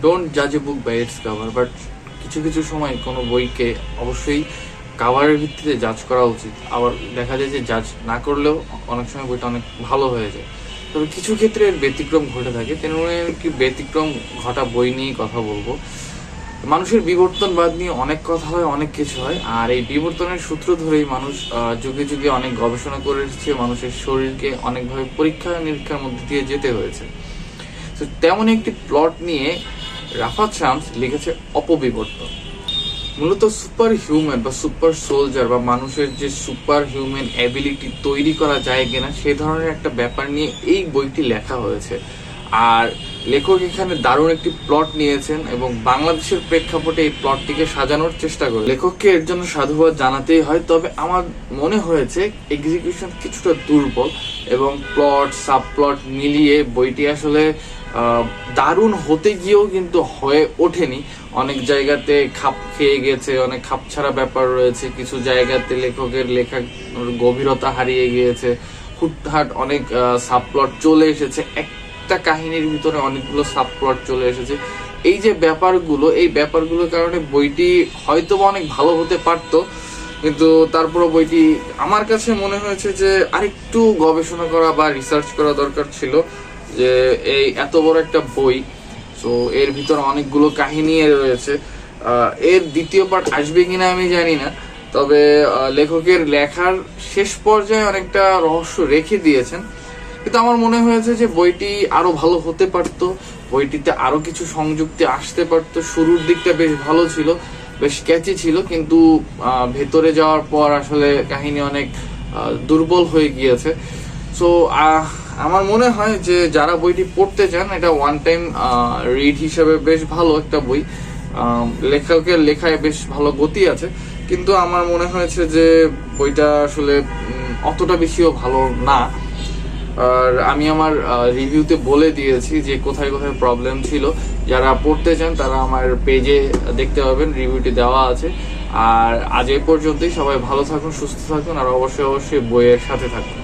Don't জাজ a book by its cover, but কিছু কিছু সময় কোনো বইকে অবশ্যই কাভারের ভিত্তিতে জাজ করা উচিত। আবার দেখা যায় যে জাজ না করলেও অনেক সময় বইটা অনেক ভালো হয়ে যায়। তবে কিছু ক্ষেত্রে এর ব্যতিক্রম ঘটে থাকে, তেমনি কি ব্যতিক্রম ঘটা বই নিয়েই কথা বলবো। মানুষের বিবর্তনবাদ নিয়ে অনেক কথা হয়, অনেক কিছু হয়, আর এই বিবর্তনের সূত্র ধরেই মানুষ যুগে যুগে অনেক গবেষণা করে এসেছে, মানুষের শরীরকে অনেকভাবে পরীক্ষা নিরীক্ষার মধ্যে দিয়ে যেতে হয়েছে। তো তেমন একটি প্লট নিয়ে রাফাত শামস লিখেছে অপবিবর্তন। মূলত সুপার হিউম্যান বা সুপার সোলজার বা মানুষের যে সুপার হিউম্যান অ্যাবিলিটি তৈরি করা যায় কিনা সে ধরনের একটা ব্যাপার নিয়ে এই বইটি লেখা হয়েছে। আর লেখক এখানে দারুণ একটি প্লট নিয়েছেন এবং বাংলাদেশের প্রেক্ষাপটে এই প্লটটিকে সাজানোর চেষ্টা করে। লেখককে এর জন্য সাধুবাদ জানাতেই হয়। তবে আমার মনে হয়েছে এক্সিকিউশন কিছুটা দুর্বল এবং প্লট সাব প্লট মিলিয়ে বইটি আসলে দারুণ হতে গিয়েও কিন্তু হয়ে ওঠেনি। অনেক জায়গাতে খাপ খেয়ে গেছে, অনেক খাপ ছাড়া ব্যাপার রয়েছে, কিছু জায়গাতে লেখকের লেখা গভীরতা হারিয়ে গিয়েছে, হুটহাট অনেক সাবপ্লট চলে এসেছে, একটা কাহিনীর ভিতরে অনেকগুলো সাবপ্লট চলে এসেছে। এই যে ব্যাপারগুলো, এই ব্যাপারগুলোর কারণে বইটি হয়তো অনেক ভালো হতে পারতো, কিন্তু তারপরে বইটি আমার কাছে মনে হয়েছে যে আরেকটু গবেষণা করা বা রিসার্চ করা দরকার ছিল। যে এই এত বড় একটা বই, তো এর ভিতরে অনেকগুলো কাহিনী রয়েছে, এর দ্বিতীয় পার্ট আসবে কিনা আমি জানি না। তবে লেখকের লেখার শেষ পর্যায়ে অনেকটা রহস্য রেখে দিয়েছেন, কিন্তু আমার মনে হয়েছে যে বইটি আরো ভালো হতে পারতো, বইটিতে আরো কিছু সংযুক্তি আসতে পারতো। শুরুর দিকটা বেশ ভালো ছিল, বেশ ক্যাচি ছিল, কিন্তু ভেতরে যাওয়ার পর আসলে কাহিনী অনেক দুর্বল হয়ে গিয়েছে। সো আমার মনে হয় যে যারা বইটি পড়তে চান, এটা ওয়ান টাইম রিড হিসেবে বেশ ভালো একটা বই। লেখকের লেখায় বেশ ভালো গতি আছে, কিন্তু আমার মনে হয়েছে যে বইটা আসলে অতটা বেশিও ভালো না। আর আমি আমার রিভিউতে বলে দিয়েছি যে কোথায় কোথায় প্রবলেম ছিল। যারা পড়তে চান তারা আমার পেজে দেখতে পাবেন, রিভিউটি দেওয়া আছে। আর আজ এই পর্যন্তই। সবাই ভালো থাকুন, সুস্থ থাকুন, আর অবশ্যই অবশ্যই বইয়ের সাথে থাকুন।